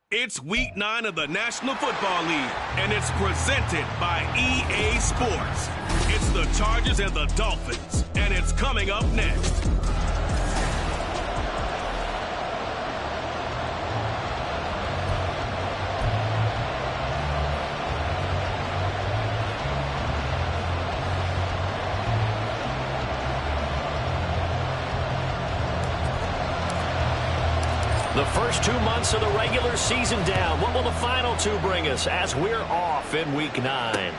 It's Week 9 of the National Football League, and it's presented by EA Sports. It's the Chargers and the Dolphins, and it's coming up next. The first 2 months of the regular season down. What will the final two bring us as we're off in Week 9?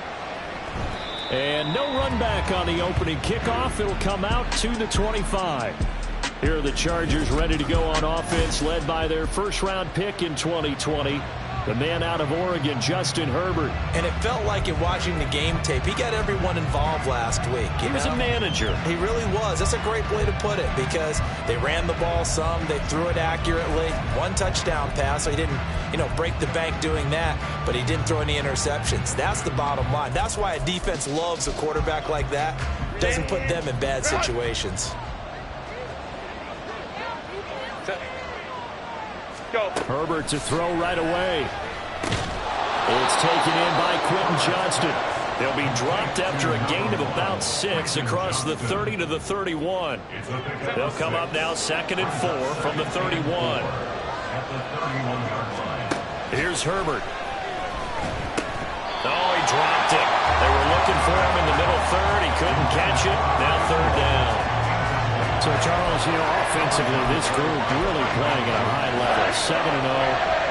And no run back on the opening kickoff. It'll come out to the 25. Here are the Chargers ready to go on offense, led by their first-round pick in 2020. The man out of Oregon, Justin Herbert. And it felt like in watching the game tape, he got everyone involved last week. He was a manager. He really was. That's a great way to put it because they ran the ball some. They threw it accurately. One touchdown pass, so he didn't, break the bank doing that, but he didn't throw any interceptions. That's the bottom line. That's why a defense loves a quarterback like that. Doesn't put them in bad situations. Go. Herbert to throw right away. It's taken in by Quentin Johnston. They'll be dropped after a gain of about 6 across the 30 to the 31. They'll come up now 2nd and 4 from the 31. Here's Herbert. Oh, he dropped it. They were looking for him in the middle third. He couldn't catch it. Now 3rd down. So, Charles, offensively, this group really playing at a high level, 7-0.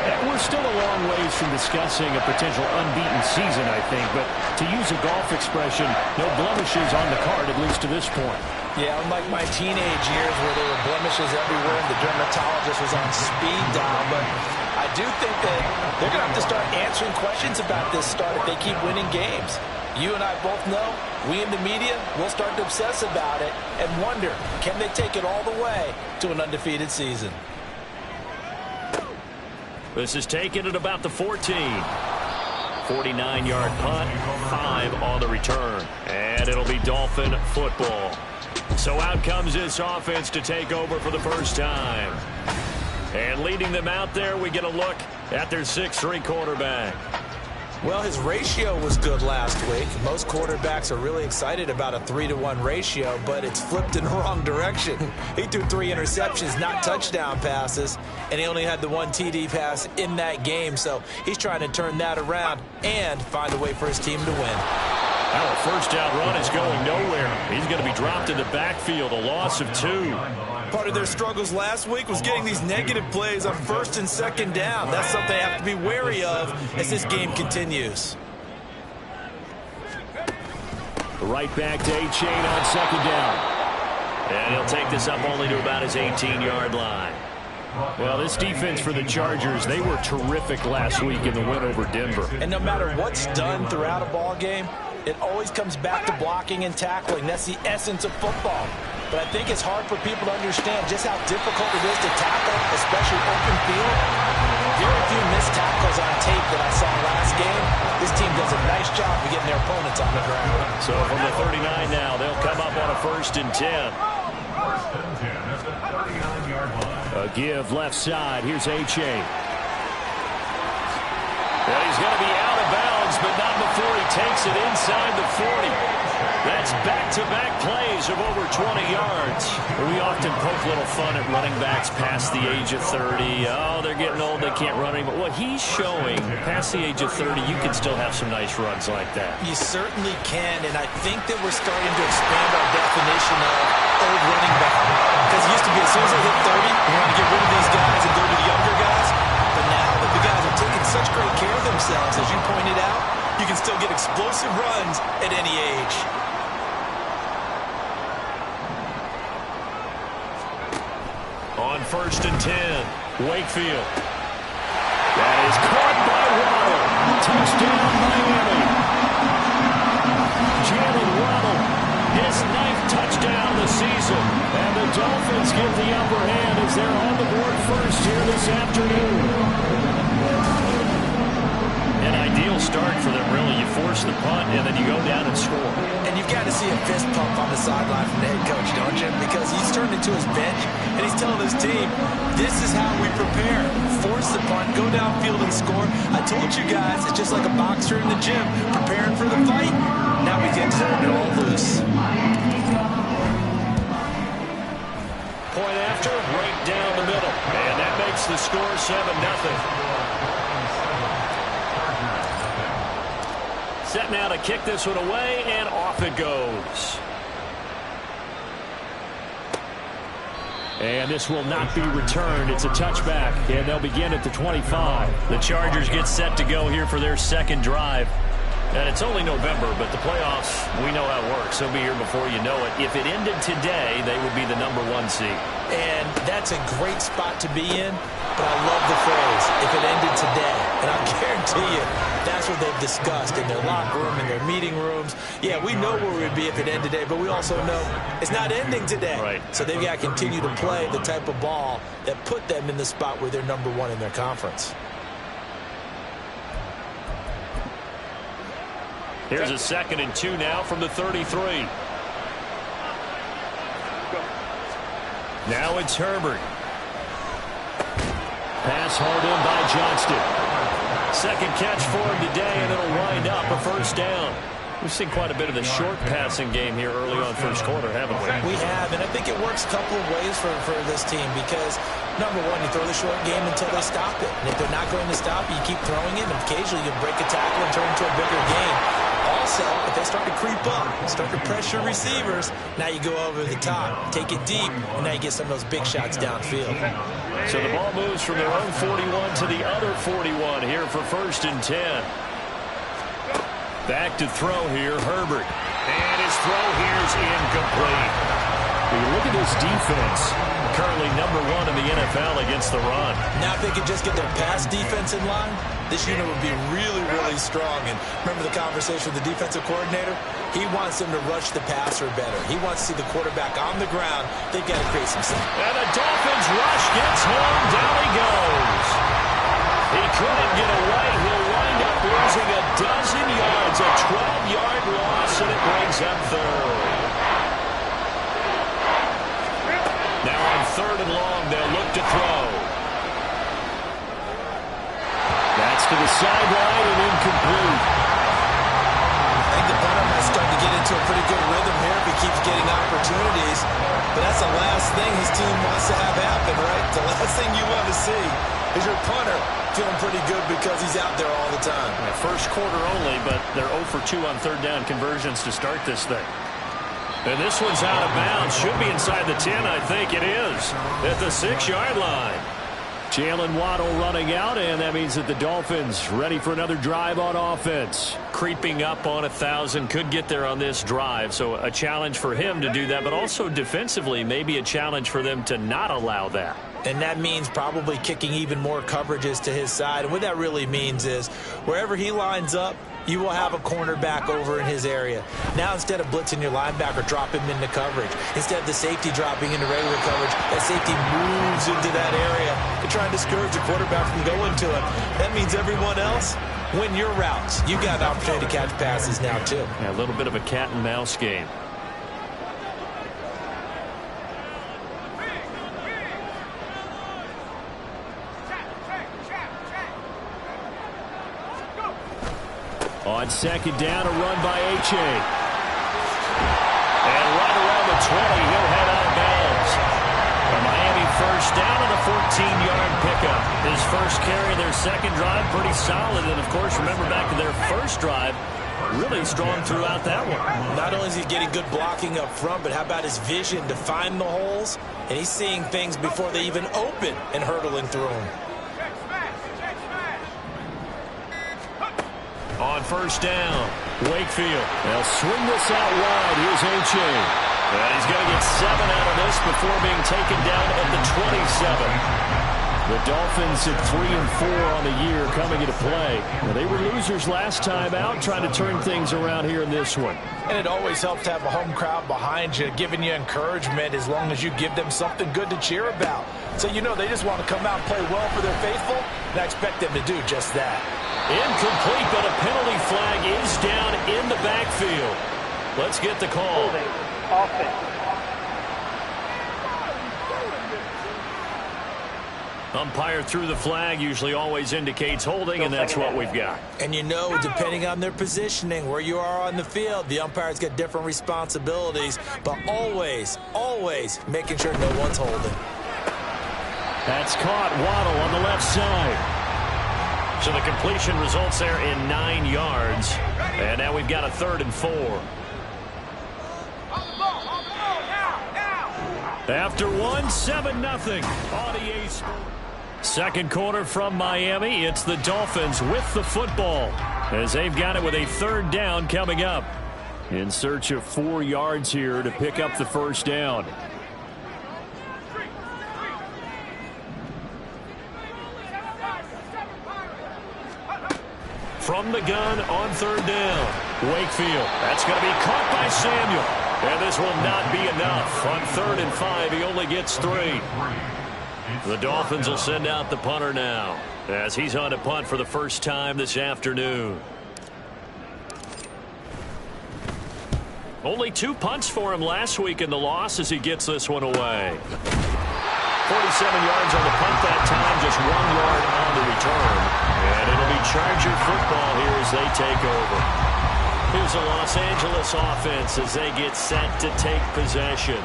And we're still a long ways from discussing a potential unbeaten season, I think. But to use a golf expression, no blemishes on the card, at least to this point. Yeah, unlike my teenage years where there were blemishes everywhere and the dermatologist was on speed dial. But I do think that they're going to have to start answering questions about this start if they keep winning games. You and I both know, we in the media will start to obsess about it and wonder, can they take it all the way to an undefeated season? This is taken at about the 14. 49-yard punt, 5 on the return. And it'll be Dolphin football. So out comes this offense to take over for the first time. And leading them out there, we get a look at their 6'3" quarterback. Well, his ratio was good last week. Most quarterbacks are really excited about a 3-to-1 ratio, but it's flipped in the wrong direction. He threw 3 interceptions, not touchdown passes, and he only had the 1 TD pass in that game. So he's trying to turn that around and find a way for his team to win. Our first down run is going nowhere. He's going to be dropped in the backfield, a loss of 2. Part of their struggles last week was getting these negative plays on 1st and 2nd down. That's something they have to be wary of as this game continues. Right back to A-Chain on 2nd down. And he'll take this up only to about his 18-yard line. Well, this defense for the Chargers, they were terrific last week in the win over Denver. And no matter what's done throughout a ball game, it always comes back to blocking and tackling. That's the essence of football. But I think it's hard for people to understand just how difficult it is to tackle, especially open field. Very few missed tackles on tape that I saw last game. This team does a nice job of getting their opponents on the ground. So from the 39 now, they'll come up on a 1st and 10. A give left side. Here's A-Chain. Well, he's going to be out of bounds, but not before he takes it inside the 40. That's back-to-back plays of over 20 yards. We often poke a little fun at running backs past the age of 30. Oh, they're getting old, they can't run anymore. Well, he's showing past the age of 30, you can still have some nice runs like that. You certainly can, and I think that we're starting to expand our definition of old running back. Because it used to be as soon as they hit 30, we want to get rid of these guys and go to the younger guys. But now that the guys are taking such great care of themselves, as you pointed out, you can still get explosive runs at any age. On 1st and 10, Wakefield. That is caught by Waddle. Touchdown, Miami. Jalen Waddle, his 9th touchdown of the season. And the Dolphins get the upper hand as they're on the board first here this afternoon. An ideal start for them, really. You force the punt, and then you go down and score. And you've got to see a fist pump on the sideline from the head coach, don't you? Because he's turned pointing to his bench, and he's telling his team, this is how we prepare. Force the punt, go downfield and score. I told you guys, it's just like a boxer in the gym, preparing for the fight. Now he's getting it all loose. Point after, right down the middle. And that makes the score 7-0. Set now to kick this one away, and off it goes. And this will not be returned. It's a touchback, and they'll begin at the 25. The Chargers get set to go here for their second drive. And it's only November, but the playoffs, we know how it works. They'll be here before you know it. If it ended today, they would be the #1 seed. And that's a great spot to be in, but I love the phrase, if it ended today. And I guarantee you, that's what they've discussed in their locker room, in their meeting rooms. Yeah, we know where we'd be if it ended today, but we also know it's not ending today. Right. So they've got to continue to play the type of ball that put them in the spot where they're #1 in their conference. Here's a 2nd and 2 now from the 33. Now it's Herbert. Pass hauled in by Johnston. Second catch for him today, and it'll wind up a first down. We've seen quite a bit of the short passing game here early on first quarter, haven't we? We have, and I think it works a couple of ways for this team because, #1, you throw the short game until they stop it. And if they're not going to stop it, you keep throwing it, and occasionally you break a tackle and turn it into a bigger game. Also, if they start to creep up, start to pressure receivers, now you go over the top, take it deep, and now you get some of those big shots downfield. So the ball moves from their own 41 to the other 41 here for 1st and 10. Back to throw here, Herbert. And his throw here is incomplete. When you look at this defense, currently #1 in the NFL against the run. Now if they could just get their pass defense in line, this unit would be really, really strong. And remember the conversation with the defensive coordinator? He wants them to rush the passer better. He wants to see the quarterback on the ground. They've got to create some sense. And the Dolphins rush gets home. Down he goes. He couldn't get away. He'll wind up losing a dozen yards. A 12-yard loss, and it brings up 3rd. Now on 3rd and long, they'll look to throw. That's to the sideline and incomplete. I think the punter might start to get into a pretty good rhythm here if he keeps getting opportunities. But that's the last thing his team wants to have happen, right? The last thing you want to see is your punter feeling pretty good because he's out there all the time. Yeah, first quarter only, but they're 0 for 2 on 3rd down conversions to start this thing. And this one's out of bounds. Should be inside the 10, I think it is. At the 6-yard line. Jalen Waddle running out, and that means that the Dolphins ready for another drive on offense. Creeping up on 1,000, could get there on this drive, so a challenge for him to do that, but also defensively, maybe a challenge for them to not allow that. And that means probably kicking even more coverages to his side. And what that really means is wherever he lines up, you will have a cornerback over in his area. Now instead of blitzing your linebacker, drop him into coverage. Instead of the safety dropping into regular coverage, that safety moves into that area to try and discourage the quarterback from going to it. That means everyone else, win your routes. You got an opportunity to catch passes now too. Yeah, a little bit of a cat and mouse game. On 2nd down, a run by H.A. And right around the 20, he'll head out of bounds. A Miami first down on a 14-yard pickup. His first carry, their second drive, pretty solid. And, of course, remember back to their first drive, really strong throughout that one. Not only is he getting good blocking up front, but how about his vision to find the holes? And he's seeing things before they even open and hurtling through them. On first down, Wakefield. They'll swing this out wide. Here's H.A. And he's going to get 7 out of this before being taken down at the 27. The Dolphins at 3-4 on the year coming into play. Well, they were losers last time out, trying to turn things around here in this one. And it always helps to have a home crowd behind you, giving you encouragement as long as you give them something good to cheer about. So you know they just want to come out and play well for their faithful, and I expect them to do just that. Incomplete, but a penalty flag is down in the backfield. Let's get the call. Offense. Umpire threw the flag, usually always indicates holding, and that's what we've got. And you know, depending on their positioning, where you are on the field, the umpires get different responsibilities, but always, always making sure no one's holding. That's caught. Waddle on the left side. So the completion results there in 9 yards. And now we've got a 3rd and 4. After 1, 7-0 on EA Sports. Second quarter from Miami. It's the Dolphins with the football as they've got it with a 3rd down coming up. In search of 4 yards here to pick up the first down. From the gun on 3rd down. Wakefield. That's going to be caught by Samuel. And this will not be enough. On 3rd and 5, he only gets 3. The Dolphins will send out the punter now as he's on to punt for the first time this afternoon. Only 2 punts for him last week in the loss as he gets this one away. 47 yards on the punt that time, just 1 yard on the return. And it'll be Charger football here as they take over. Here's the Los Angeles offense as they get set to take possession.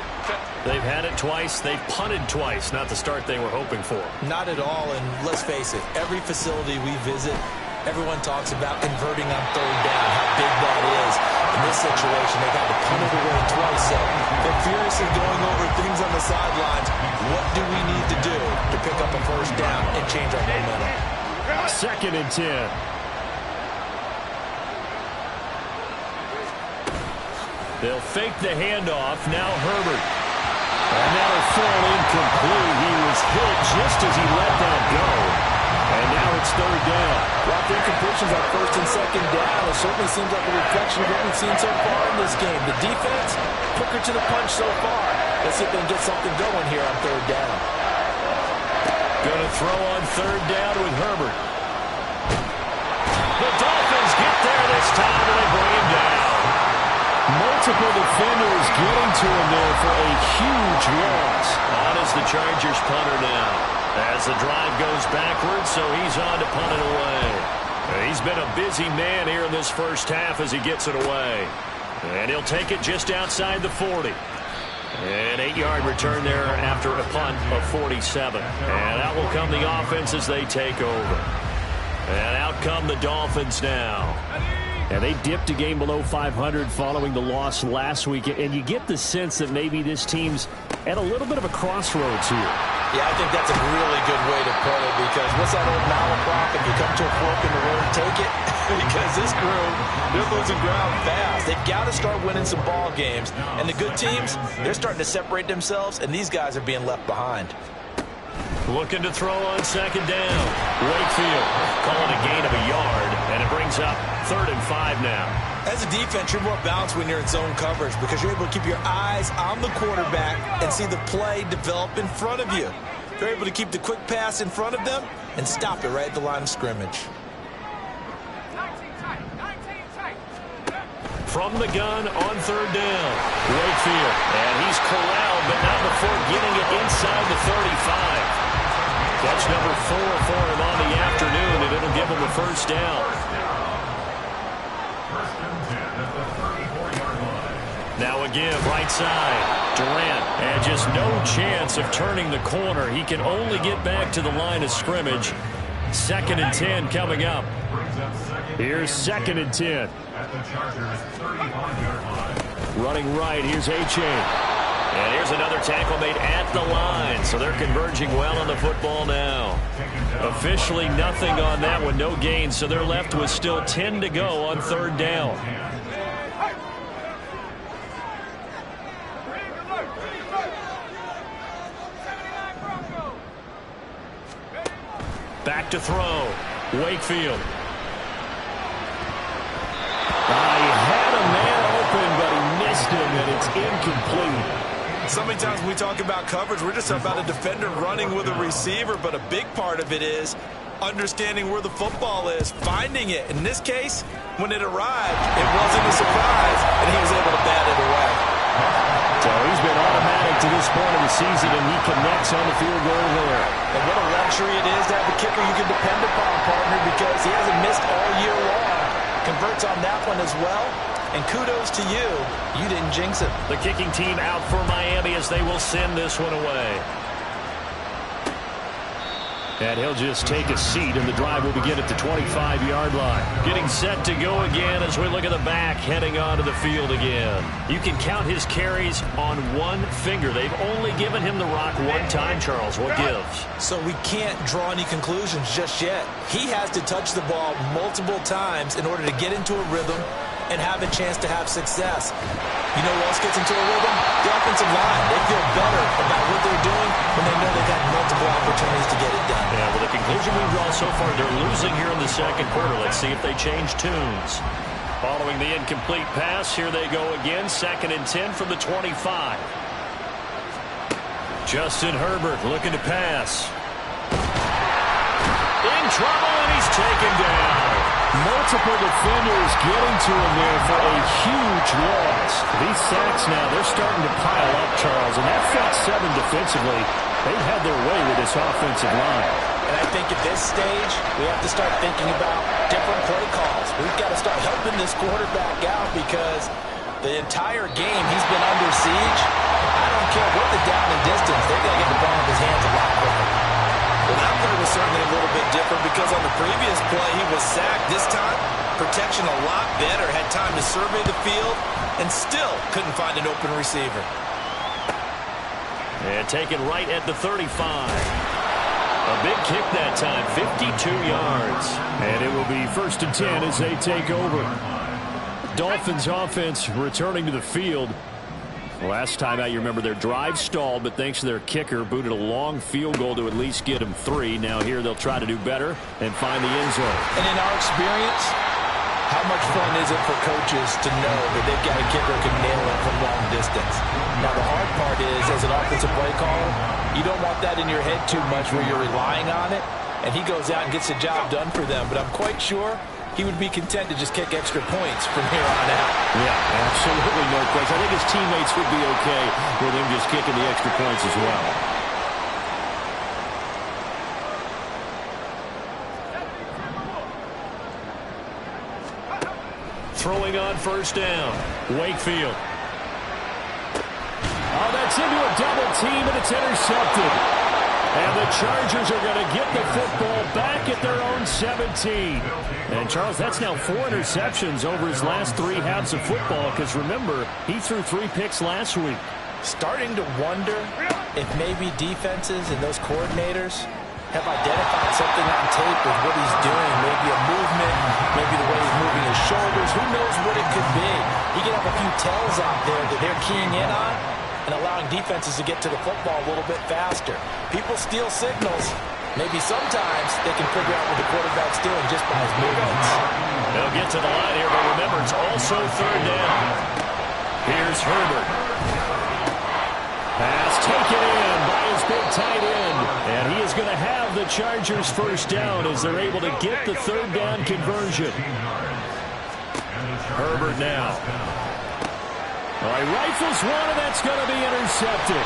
They've had it twice. They've punted twice. Not the start they were hoping for. Not at all, and let's face it, every facility we visit, everyone talks about converting on 3rd down, how big that is. In this situation, they've had to punt it away twice, so they're furiously going over things on the sidelines. What do we need to do to pick up a first down and change our momentum? 2nd and 10. They'll fake the handoff. Now Herbert. And that'll fall incomplete. He was hit just as he let that go. And now it's 3rd down. Well, the incompletions on 1st and 2nd down, it certainly seems like a reflection of what we've seen so far in this game. The defense, quicker to the punch so far. Let's see if they can get something going here on 3rd down. Going to throw on 3rd down with Herbert. The Dolphins get there this time, and they bring him down. Multiple defenders getting to him there for a huge loss. On is the Chargers punter now. As the drive goes backwards, so he's on to punt it away. He's been a busy man here in this first half as he gets it away. And he'll take it just outside the 40. An 8-yard return there after a punt of 47. And out will come the offense as they take over. And out come the Dolphins now. And they dipped a game below 500 following the loss last week. And you get the sense that maybe this team's at a little bit of a crossroads here. Yeah, I think that's a really good way to put it, because what's that old malaprop? If you come to a fork in the road, take it. Because this group, they're losing ground fast. They've got to start winning some ball games. And the good teams, they're starting to separate themselves, and these guys are being left behind. Looking to throw on 2nd down. Wakefield calling a gain of a yard, and it brings up 3rd and 5 now. As a defense, you're more balanced when you're in zone coverage because you're able to keep your eyes on the quarterback and see the play develop in front of you. You're able to keep the quick pass in front of them and stop it right at the line of scrimmage. From the gun on 3rd down. Wakefield, and he's corralled, but not before getting it inside the 35. That's number 4 for him on the afternoon, and it'll give him a first down. Now again, right side, Durant, and just no chance of turning the corner. He can only get back to the line of scrimmage. 2nd and 10 coming up. Here's 2nd and 10. Running right, here's H.A. And here's another tackle made at the line, so they're converging well on the football now. Officially nothing on that one, no gain, so they're left with still 10 to go on 3rd down. Back to throw. Wakefield. He had a man open, but he missed him, and it's incomplete. So many times when we talk about coverage, we're just about a defender running with a receiver, but a big part of it is understanding where the football is, finding it. In this case, when it arrived, it wasn't a surprise, and he was able to bat it away. So he's been automatic to this point of the season, and he connects on the field goal there. And what a luxury it is to have a kicker you can depend upon, partner, because he hasn't missed all year long. Converts on that one as well. And kudos to you. You didn't jinx it. The kicking team out for Miami as they will send this one away. And he'll just take a seat, and the drive will begin at the 25-yard line. Getting set to go again as we look at the back, heading onto the field again. You can count his carries on one finger. They've only given him the rock one time, Charles. What gives? So we can't draw any conclusions just yet. He has to touch the ball multiple times in order to get into a rhythm and have a chance to have success. You know who else gets into a rhythm? The offensive line. They feel better about what they're doing when they know they've had multiple opportunities to get it done. Yeah, well, the conclusion we draw so far, they're losing here in the second quarter. Let's see if they change tunes. Following the incomplete pass, here they go again. 2nd and 10 from the 25. Justin Herbert looking to pass. In trouble, and he's taken down. Multiple defenders getting to him there for a huge loss. These sacks now, they're starting to pile up, Charles, and that front seven defensively, they've had their way with this offensive line. And I think at this stage, we have to start thinking about different play calls. We've got to start helping this quarterback out because the entire game he's been under siege. I don't care what the down and distance, they've got to get the ball in his hands a lot quicker. Well, that play was certainly a little bit different because on the previous play he was sacked. This time, protection a lot better. Had time to survey the field and still couldn't find an open receiver. And taken right at the 35. A big kick that time, 52 yards. And it will be 1st and 10 as they take over. Dolphins offense returning to the field. Last time out, you remember their drive stalled, but thanks to their kicker, booted a long field goal to at least get them 3. Now here they'll try to do better and find the end zone. And in our experience, how much fun is it for coaches to know that they've got a kicker who can nail it from long distance? Now the hard part is, as an offensive play caller, you don't want that in your head too much where you're relying on it, and he goes out and gets the job done for them. But I'm quite sure he would be content to just kick extra points from here on out. Yeah, absolutely no question. I think his teammates would be okay with him just kicking the extra points as well. Throwing on 1st down. Wakefield. Oh, that's into a double team, and it's intercepted. And the Chargers are going to get the football back at their own 17. And, Charles, that's now 4 interceptions over his last 3 halves of football because, remember, he threw 3 picks last week. Starting to wonder if maybe defenses and those coordinators have identified something on tape with what he's doing. Maybe a movement, maybe the way he's moving his shoulders. Who knows what it could be? He could have a few tells out there that they're keying in on and allowing defenses to get to the football a little bit faster. People steal signals. Maybe sometimes they can figure out what the quarterback's doing just by his movements. They'll get to the line here, but remember, it's also 3rd down. Here's Herbert. Pass taken in by his big tight end. And he is going to have the Chargers 1st down as they're able to get the 3rd down conversion. Herbert now. All right, rifles one, and that's going to be intercepted.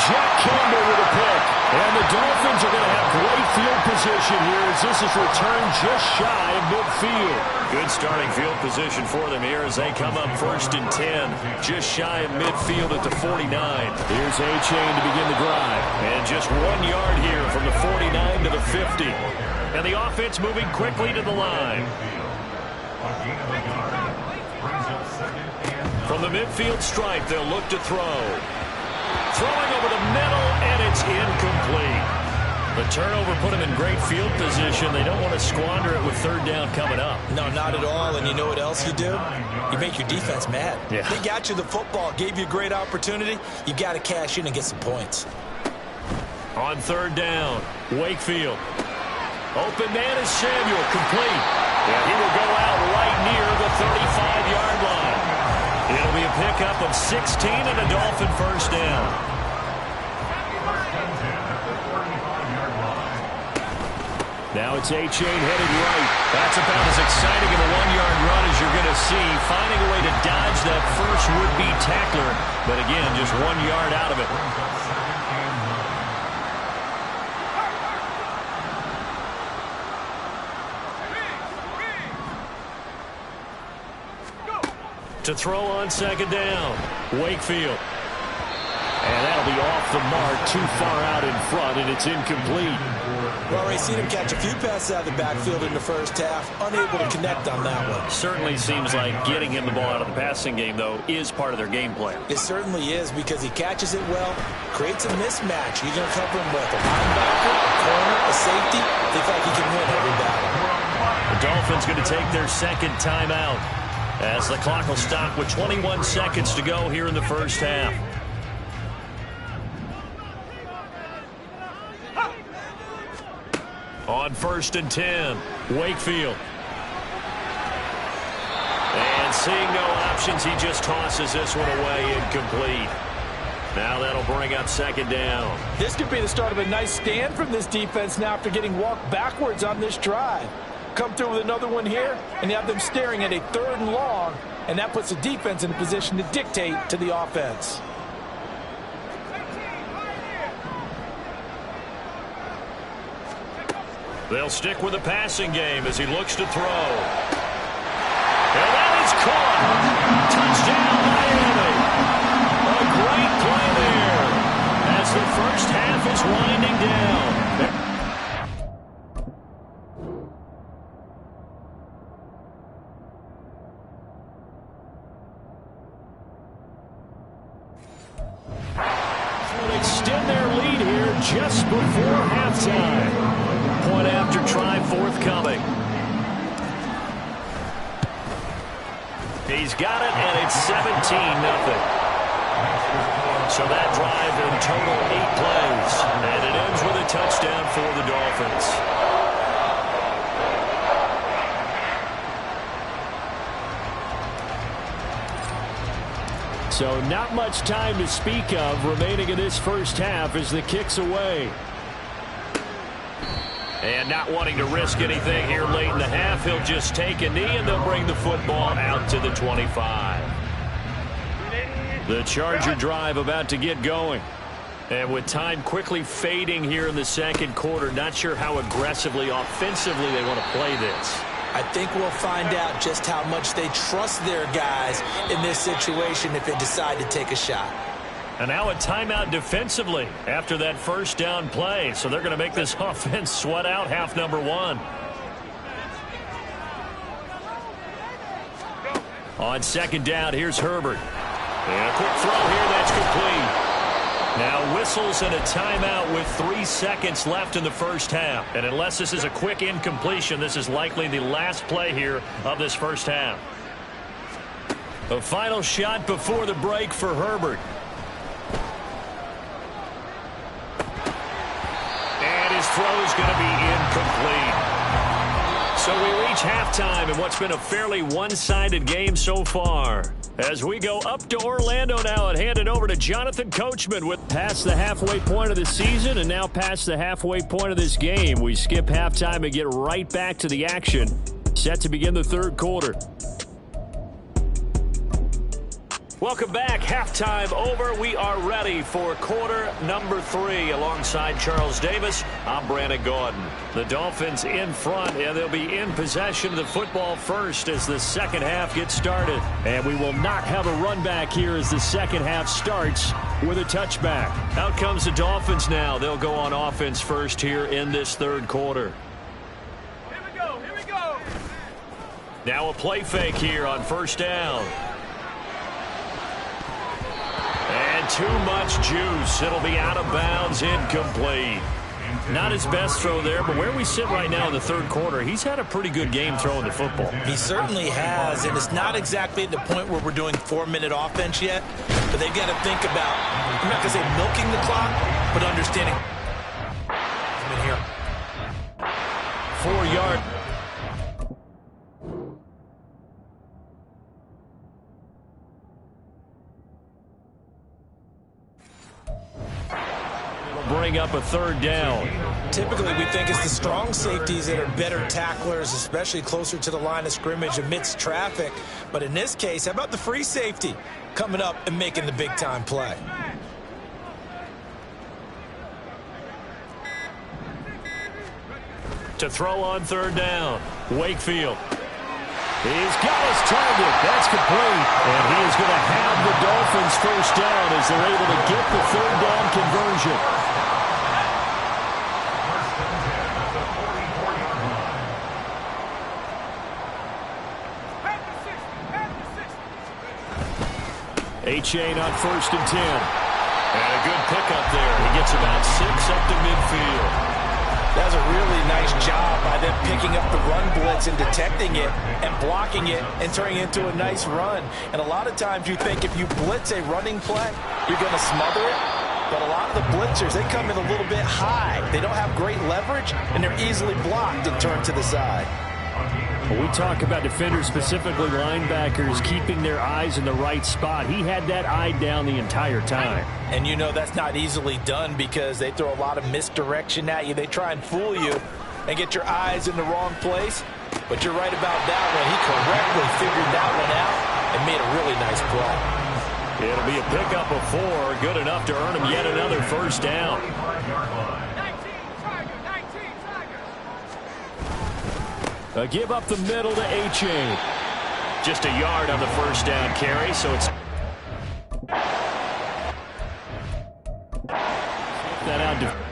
Jack Campbell with a pick. And the Dolphins are going to have great field position here as this is returned just shy of midfield. Good starting field position for them here as they come up 1st and 10. Just shy of midfield at the 49. Here's A-Chain to begin the drive. And just 1 yard here from the 49 to the 50. And the offense moving quickly to the line. From the midfield stripe, they'll look to throw. Throwing over the middle, and it's incomplete. The turnover put them in great field position. They don't want to squander it with 3rd down coming up. No, not at all. And you know what else you do? You make your defense mad. Yeah. They got you the football, gave you a great opportunity. You got to cash in and get some points. On 3rd down, Wakefield. Open man is Samuel, complete. And he will go out right near the 35-yard line. It'll be a pickup of 16 and a Dolphin 1st down. Now it's A-Chain headed right. That's about as exciting of a 1-yard run as you're going to see. Finding a way to dodge that first would-be tackler. But again, just 1 yard out of it. To throw on second down, Wakefield. And that'll be off the mark, too far out in front, and it's incomplete. Well, Ray, seen him catch a few passes out of the backfield in the first half, unable to connect on that one. Certainly seems like getting him the ball out of the passing game, though, is part of their game plan. It certainly is, because he catches it well, creates a mismatch. You're going to cover him with a linebacker, a corner, a safety. They think he can win every battle. The Dolphins going to take their second timeout as the clock will stop with 21 seconds to go here in the first half. On 1st and 10, Wakefield. And seeing no options, he just tosses this one away, incomplete. Now that'll bring up second down. This could be the start of a nice stand from this defense now after getting walked backwards on this drive. Come through with another one here, and you have them staring at a 3rd and long, and that puts the defense in a position to dictate to the offense. They'll stick with the passing game as he looks to throw. And that is caught. Touchdown, Miami. A great play there as the first half is winding down. Extend their lead here just before halftime. Point after try forthcoming. He's got it, and it's 17-0. So that drive in total 8 plays, and it ends with a touchdown for the Dolphins. So not much time to speak of remaining in this first half as the kick's away. And not wanting to risk anything here late in the half, he'll just take a knee and they'll bring the football out to the 25. The Charger drive about to get going. And with time quickly fading here in the second quarter, not sure how aggressively, offensively they want to play this. I think we'll find out just how much they trust their guys in this situation if they decide to take a shot. And now a timeout defensively after that first down play. So they're going to make this offense sweat out half number 1. On second down, here's Herbert. And a quick throw here, that's complete. Now whistles and a timeout with 3 seconds left in the first half. And unless this is a quick incompletion, this is likely the last play here of this first half. A final shot before the break for Herbert. And his throw is going to be incomplete. So we reach halftime in what's been a fairly one-sided game so far. As we go up to Orlando now and hand it over to Jonathan Coachman with past the halfway point of the season and now past the halfway point of this game. We skip halftime and get right back to the action. Set to begin the third quarter. Welcome back. Halftime over. We are ready for quarter number 3. Alongside Charles Davis, I'm Brandon Gordon. The Dolphins in front, and they'll be in possession of the football first as the second half gets started. And we will not have a run back here as the second half starts with a touchback. Out comes the Dolphins now. They'll go on offense first here in this third quarter. Here we go. Here we go. Now a play fake here on first down. And too much juice. It'll be out of bounds, incomplete. Not his best throw there, but where we sit right now in the third quarter, he's had a pretty good game throwing the football. He certainly has, and it's not exactly at the point where we're doing 4-minute offense yet, but they've got to think about, I'm not going to say milking the clock, but understanding. I'm in here. 4 yard. Bring up a third down. Typically, we think it's the strong safeties that are better tacklers, especially closer to the line of scrimmage amidst traffic. But in this case, how about the free safety coming up and making the big-time play? To throw on third down, Wakefield. He's got his target. That's complete. And he is going to have the Dolphins first down as they're able to get the third down conversion. A-Chain on 1st and 10. And a good pickup there. He gets about 6 up to midfield. That's a really nice job by them picking up the run blitz and detecting it and blocking it and turning it into a nice run. And a lot of times you think if you blitz a running play, you're going to smother it. But a lot of the blitzers, they come in a little bit high. They don't have great leverage, and they're easily blocked and turned to the side. When we talk about defenders, specifically linebackers, keeping their eyes in the right spot, he had that eye down the entire time. And you know that's not easily done because they throw a lot of misdirection at you. They try and fool you and get your eyes in the wrong place. But you're right about that one. He correctly figured that one out and made a really nice play. It'll be a pickup of 4, good enough to earn him yet another first down. A give up the middle to A-Chain. Just a yard on the first down carry, so it's that out to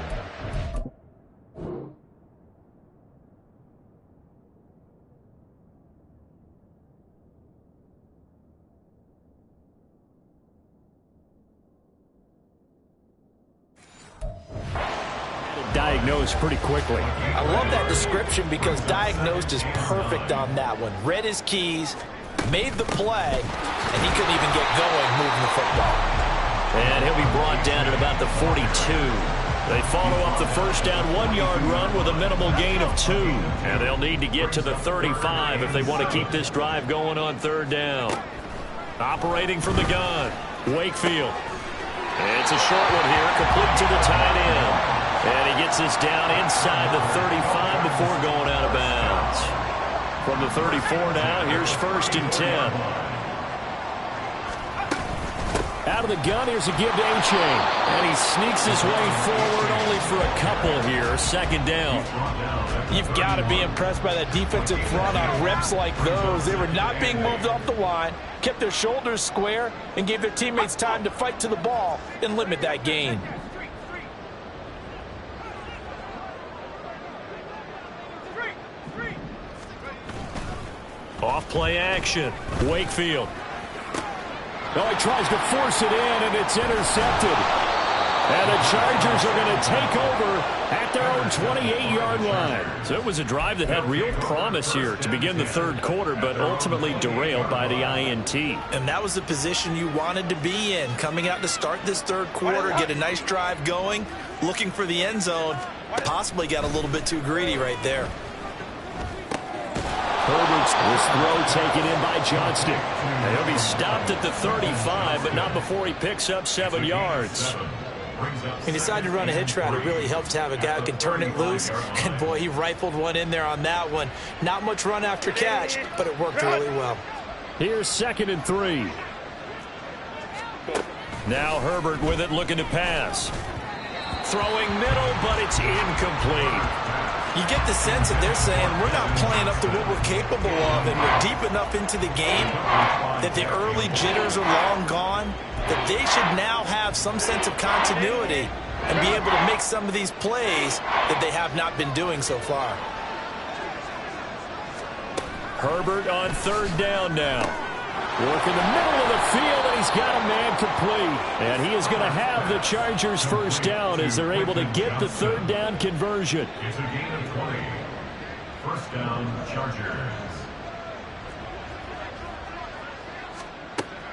diagnosed pretty quickly. I love that description because diagnosed is perfect on that one. Read his keys, made the play, and he couldn't even get going moving the football. And he'll be brought down at about the 42. They follow up the first down 1-yard run with a minimal gain of 2. And they'll need to get to the 35 if they want to keep this drive going on third down. Operating from the gun, Wakefield. It's a short one here, complete to the tight end. And he gets this down inside the 35 before going out of bounds. From the 34 now, here's 1st and 10. Out of the gun, here's a give to A-Chain. And he sneaks his way forward only for a couple here. 2nd down. You've got to be impressed by that defensive front on reps like those. They were not being moved off the line, kept their shoulders square, and gave their teammates time to fight to the ball and limit that gain. Off play action. Wakefield. Oh, he tries to force it in, and it's intercepted. And the Chargers are going to take over at their own 28-yard line. So it was a drive that had real promise here to begin the third quarter, but ultimately derailed by the INT. And that was the position you wanted to be in, coming out to start this third quarter, get a nice drive going, looking for the end zone. Possibly got a little bit too greedy right there. Herbert's this throw taken in by Johnston. And he'll be stopped at the 35, but not before he picks up 7 yards. He decided to run a hitch route. It really helped to have a guy who can turn it loose. And, boy, he rifled one in there on that one. Not much run after catch, but it worked really well. Here's 2nd and 3. Now Herbert with it, looking to pass. Throwing middle, but it's incomplete. You get the sense that they're saying we're not playing up to what we're capable of, and we're deep enough into the game that the early jitters are long gone, that they should now have some sense of continuity and be able to make some of these plays that they have not been doing so far. Herbert on 3rd down now. Work in the middle of the field, and he's got a man complete. And he is going to have the Chargers first down as they're able to get the 3rd down conversion. It's a gain of 20. First down, Chargers.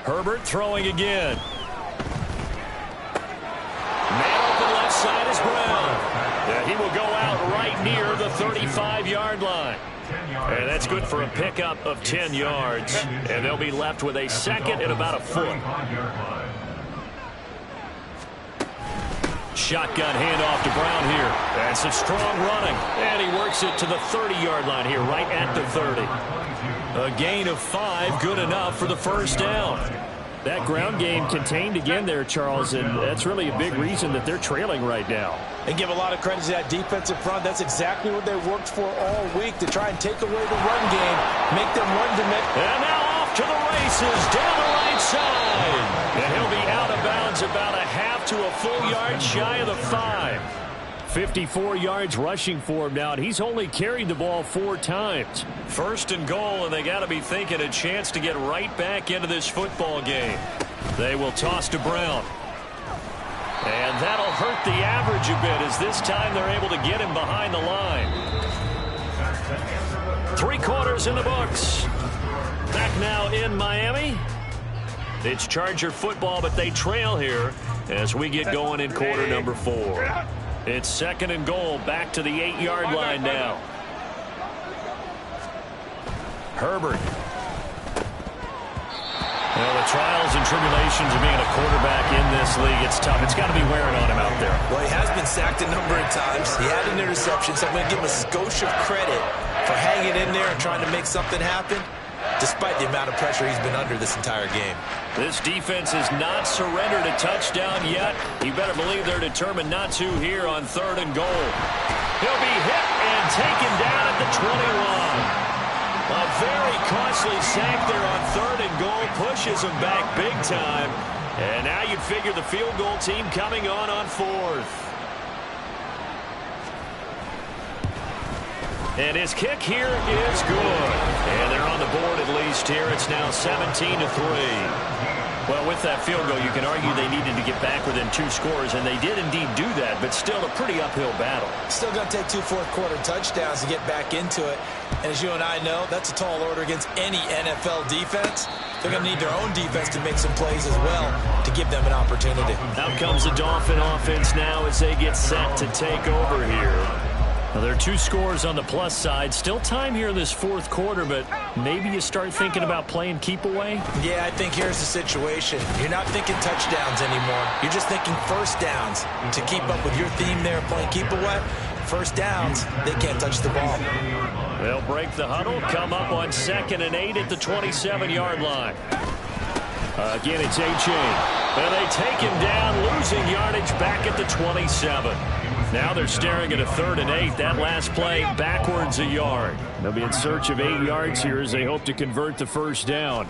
Herbert throwing again. Man open left side is Brown. And he will go out right near the 35-yard line. And that's good for a pickup of 10 yards. And they'll be left with a 2nd and about a foot. shotgun handoff to Brown here. That's some strong running. And he works it to the 30-yard line here, right at the 30. A gain of 5, good enough for the first down. That ground game contained again there, Charles, and that's really a big reason that they're trailing right now. And give a lot of credit to that defensive front. That's exactly what they worked for all week, to try and take away the run game, make them one-dimensional. And now off to the races, down the right side. And he'll be out of bounds about a half to a full yard shy of the 5. 54 yards rushing for him now, and he's only carried the ball 4 times. First and goal, and they got to be thinking a chance to get right back into this football game. They will toss to Brown. And that'll hurt the average a bit, as this time they're able to get him behind the line. 3 quarters in the books. Back now in Miami. It's Charger football, but they trail here as we get going in quarter number 4. It's second and goal, back to the 8-yard line now. Herbert. Well, the trials and tribulations of being a quarterback in this league, it's tough. It's got to be wearing on him out there. Well, he has been sacked a number of times. He had an interception, so I'm going to give him a skosh of credit for hanging in there and trying to make something happen, despite the amount of pressure he's been under this entire game. This defense has not surrendered a touchdown yet. You better believe they're determined not to here on third and goal. He'll be hit and taken down at the 21. A very costly sack there on third and goal pushes him back big time. And now you'd figure the field goal team coming on fourth. And his kick here is good. And they're on the board at least here. It's now 17-3. Well, with that field goal, you can argue they needed to get back within 2 scores, and they did indeed do that, but still a pretty uphill battle. Still going to take 2 fourth-quarter touchdowns to get back into it. And as you and I know, that's a tall order against any NFL defense. They're going to need their own defense to make some plays as well to give them an opportunity. Out comes the Dolphin offense now as they get set to take over here. Well, there are 2 scores on the plus side. Still time here in this fourth quarter, but maybe you start thinking about playing keep away? Yeah, I think here's the situation. You're not thinking touchdowns anymore. You're just thinking first downs. To keep up with your theme there, playing keep away, first downs, they can't touch the ball. They'll break the huddle, come up on 2nd and 8 at the 27-yard line. Again, it's A-Chain. And they take him down, losing yardage back at the 27. Now they're staring at a 3rd and 8. That last play backwards a yard. They'll be in search of 8 yards here as they hope to convert the first down.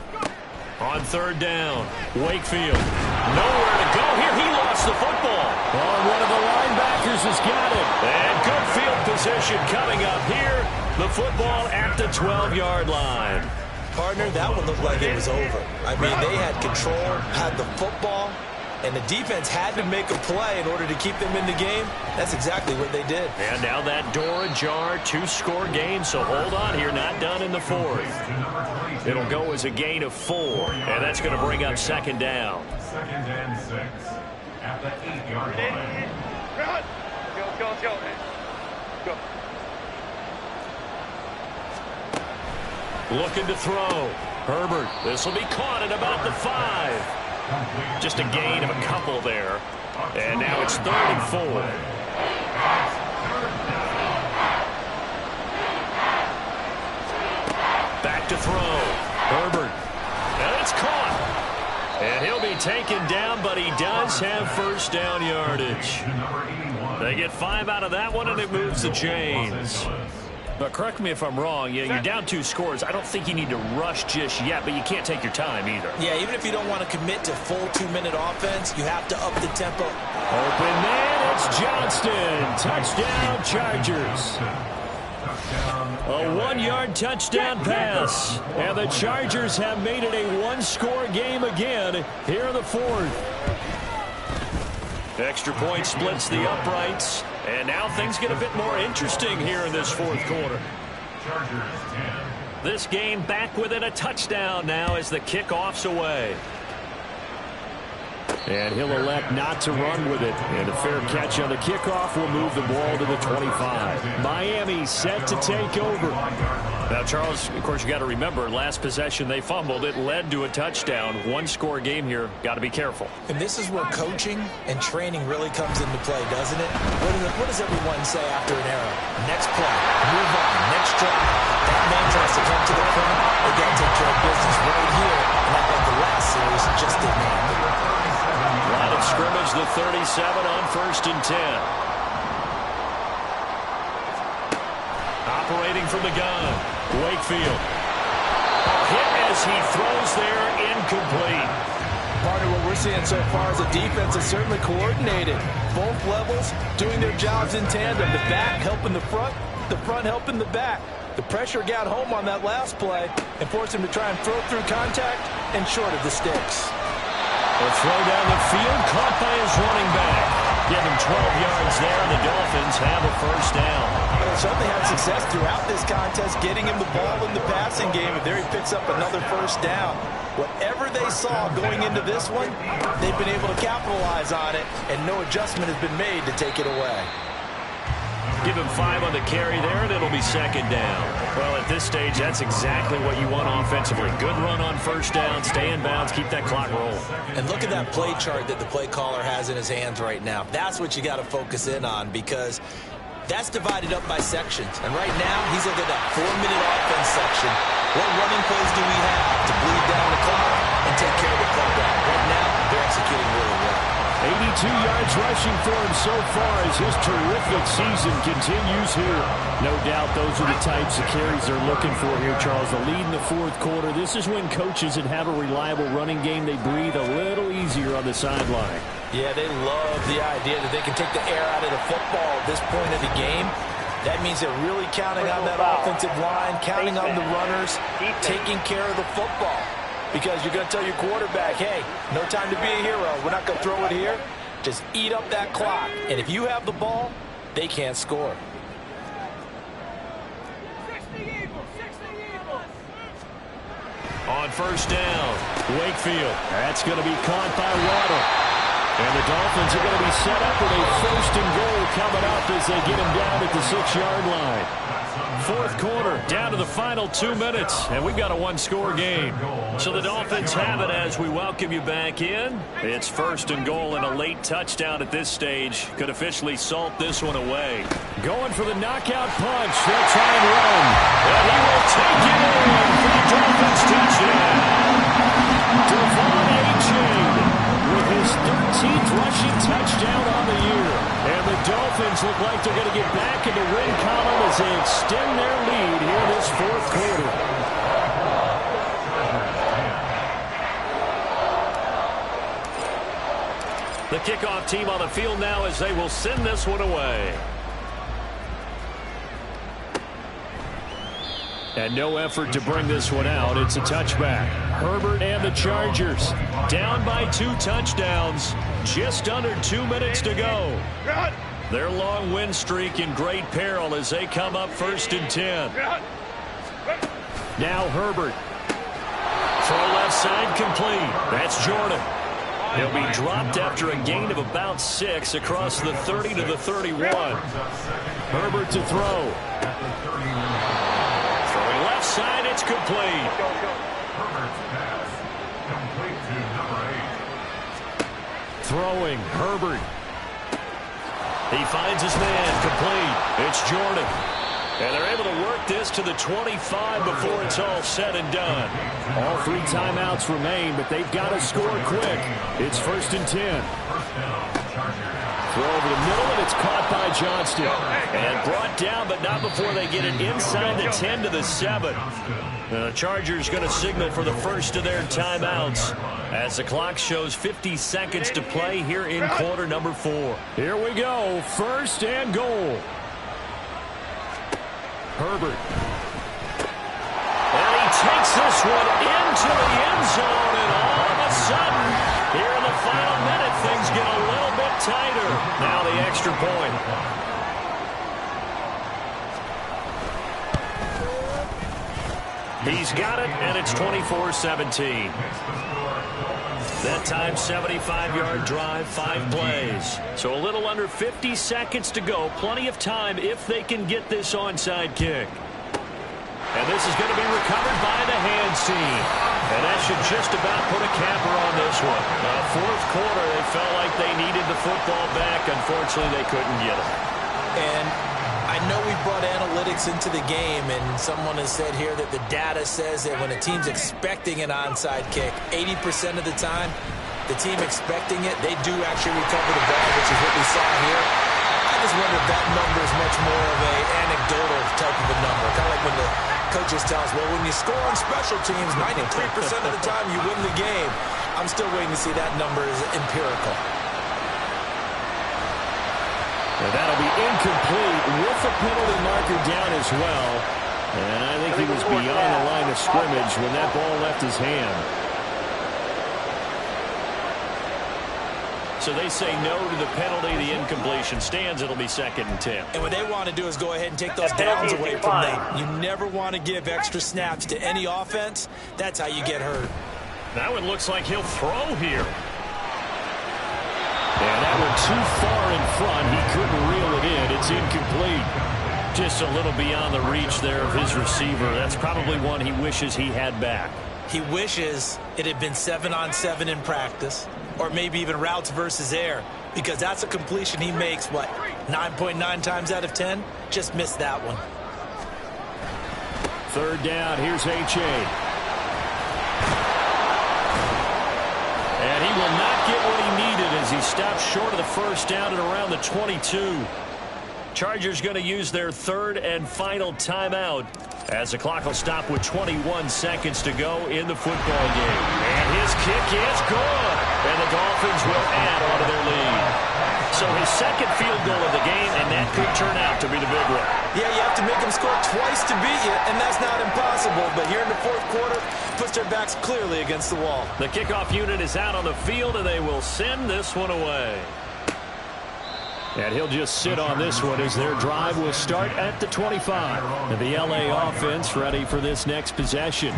On 3rd down, Wakefield. Nowhere to go here. He lost the football. Oh, one of the linebackers has got it. And good field position coming up here. The football at the 12-yard line. Partner, that one looked like it was over. I mean, they had control, had the football, and the defense had to make a play in order to keep them in the game. That's exactly what they did. And now that door ajar, 2-score game, so hold on here, not done in the 4th. It'll go as a gain of 4, and that's going to bring up 2nd down. 2nd and 6 at the 8-yard line. Go. Looking to throw. Herbert, this will be caught at about the 5. Just a gain of a couple there. And now it's 3rd and 4. Back to throw. Herbert. And it's caught. And he'll be taken down, but he does have first down yardage. They get 5 out of that one, and it moves the chains. But correct me if I'm wrong, you're down 2 scores. I don't think you need to rush just yet, but you can't take your time either. Yeah, even if you don't want to commit to full 2-minute offense, you have to up the tempo. Open man, it's Johnston. Touchdown, Chargers. A 1-yard touchdown pass. And the Chargers have made it a 1-score game again here in the 4th. Extra point splits the uprights. And now things get a bit more interesting here in this 4th quarter. This game back within a touchdown now as the kickoff's away. And he'll elect not to run with it. And a fair catch on the kickoff will move the ball to the 25. Miami set to take over. Now, Charles, of course, you got to remember, last possession they fumbled. It led to a touchdown. One-score game here. Got to be careful. And this is where coaching and training really comes into play, doesn't it? What does everyone say after an error? Next play, move on, next drive. That man tries to come to the front. They got to take care of business right here. And that like the last series just didn't happen. Line of scrimmage, the 37 on 1st and 10. Operating from the gun, Wakefield. Hit as he throws there, incomplete. Part of what we're seeing so far is the defense is certainly coordinated. Both levels doing their jobs in tandem. The back helping the front helping the back. The pressure got home on that last play and forced him to try and throw through contact and short of the sticks. A throw down the field, caught by his running back. Give him 12 yards there, and the Dolphins have a first down. They certainly had success throughout this contest, getting him the ball in the passing game, and there he picks up another first down. Whatever they saw going into this one, they've been able to capitalize on it, and no adjustment has been made to take it away. Give him 5 on the carry there, and it'll be second down. Well, at this stage, that's exactly what you want offensively. Good run on first down, stay in bounds, keep that clock rolling. And look at that play chart that the play caller has in his hands right now. That's what you got to focus in on, because that's divided up by sections. And right now, he's looking at that 4-minute offense section. What running plays do we have to bleed down the clock and take care of the playback? Right now, they're executing really well. 82 yards rushing for him so far as his terrific season continues here. No doubt those are the types of carries they're looking for here, Charles. The lead in the fourth quarter. This is when coaches that have a reliable running game, they breathe a little easier on the sideline. Yeah, they love the idea that they can take the air out of the football at this point of the game. That means they're really counting on that offensive line, counting on the runners, taking care of the football. Because you're going to tell your quarterback, hey, no time to be a hero. We're not going to throw it here. Just eat up that clock. And if you have the ball, they can't score. On first down, Wakefield. That's going to be caught by Waddle. And the Dolphins are going to be set up with a first and goal coming up as they get him down at the 6-yard line. Fourth quarter, down to the final 2 minutes, and we've got a one-score game. So the Dolphins have it as we welcome you back in. It's first and goal, and a late touchdown at this stage could officially salt this one away. Going for the knockout punch. They'll try and run. And he will take it in for the Dolphins touchdown. Devon A-Chain with his 13th rushing touchdown on the year. And the Dolphins look like they're going to get back in the win column as they extend their lead here this fourth quarter. The kickoff team on the field now as they will send this one away. And no effort to bring this one out. It's a touchback. Herbert and the Chargers down by 2 touchdowns. Just under 2 minutes to go. Their long win streak in great peril as they come up first and 10. Now Herbert. Throw left side complete. That's Jordan. He'll be dropped after a gain of about 6 across the 30 to the 31. Herbert to throw. Throwing left side, it's complete. Herbert's pass complete to number 8. Throwing, Herbert. He finds his man, complete. It's Jordan. And they're able to work this to the 25 before it's all said and done. All 3 timeouts remain, but they've got to score quick. It's first and 10. Throw over the middle, and it's caught by Johnston. And brought down, but not before they get it inside the 10 to the 7. The Chargers going to signal for the first of their timeouts as the clock shows 50 seconds to play here in quarter number 4. Here we go, first and goal. Herbert. And he takes this one into the end zone, and all of a sudden, here in the final minute, things get a little bit tighter. Now the extra point. He's got it, and it's 24-17. That time, 75-yard drive, 5 plays. So a little under 50 seconds to go. Plenty of time if they can get this onside kick. And this is going to be recovered by the hands team. And that should just about put a capper on this one. Fourth quarter, they felt like they needed the football back. Unfortunately, they couldn't get it. And I know we brought analytics into the game, and someone has said here that the data says that when a team's expecting an onside kick, 80% of the time, the team expecting it, they do actually recover the ball, which is what we saw here. I just wonder if that number is much more of an anecdotal type of a number. Kind of like when the coaches tell us, well, when you score on special teams, 93% of the time you win the game. I'm still waiting to see that number is empirical. And that'll be incomplete with the penalty marker down as well. And I think he was beyond the line of scrimmage when that ball left his hand. So they say no to the penalty. The incompletion stands. It'll be 2nd and 10. And what they want to do is go ahead and take those downs away from them. You never want to give extra snaps to any offense. That's how you get hurt. That one looks like he'll throw here. And that one too far in front. He couldn't reel it in. It's incomplete. Just a little beyond the reach there of his receiver. That's probably one he wishes he had back. He wishes it had been 7-on-7 in practice, or maybe even routes versus air, because that's a completion he makes, what, 9.9 times out of 10? Just missed that one. 3rd down. Here's H.A. And he will not get what he needed as he stopped short of the 1st down at around the 22. Chargers going to use their 3rd and final timeout as the clock will stop with 21 seconds to go in the football game. And his kick is good. And the Dolphins will add on to their lead. So his 2nd field goal of the game, and that could turn out to be the big one. Yeah, you have to make them score twice to beat you, and that's not impossible. But here in the 4th quarter, puts their backs clearly against the wall. The kickoff unit is out on the field, and they will send this one away. And he'll just sit on this one as their drive will start at the 25. And the LA offense ready for this next possession.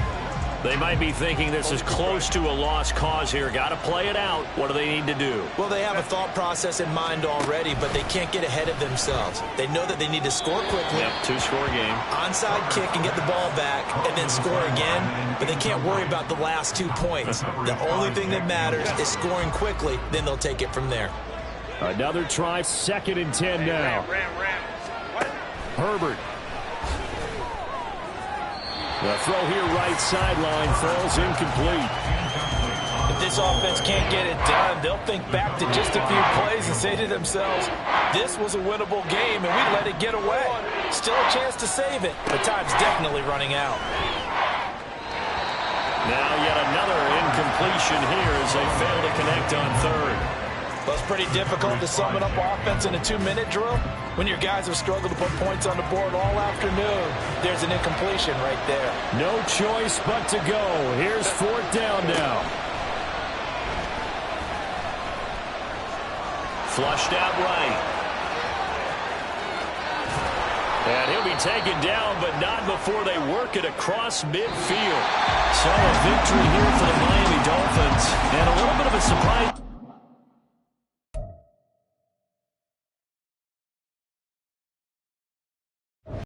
They might be thinking this is close to a lost cause here. Got to play it out. What do they need to do? Well, they have a thought process in mind already, but they can't get ahead of themselves. They know that they need to score quickly. Yep, 2-score game. Onside kick and get the ball back and then score again, but they can't worry about the last 2 points. The only thing that matters is scoring quickly, then they'll take it from there. Another try, 2nd and 10 now. Herbert. The throw here, right sideline, falls incomplete. If this offense can't get it done, they'll think back to just a few plays and say to themselves, this was a winnable game and we let it get away. Still a chance to save it, but time's definitely running out. Now yet another incompletion here as they fail to connect on 3rd. Well, it's pretty difficult to sum it up offense in a 2-minute drill when your guys have struggled to put points on the board all afternoon. There's an incompletion right there. No choice but to go. Here's 4th down now. Flushed out right. And he'll be taken down, but not before they work it across midfield. So a victory here for the Miami Dolphins.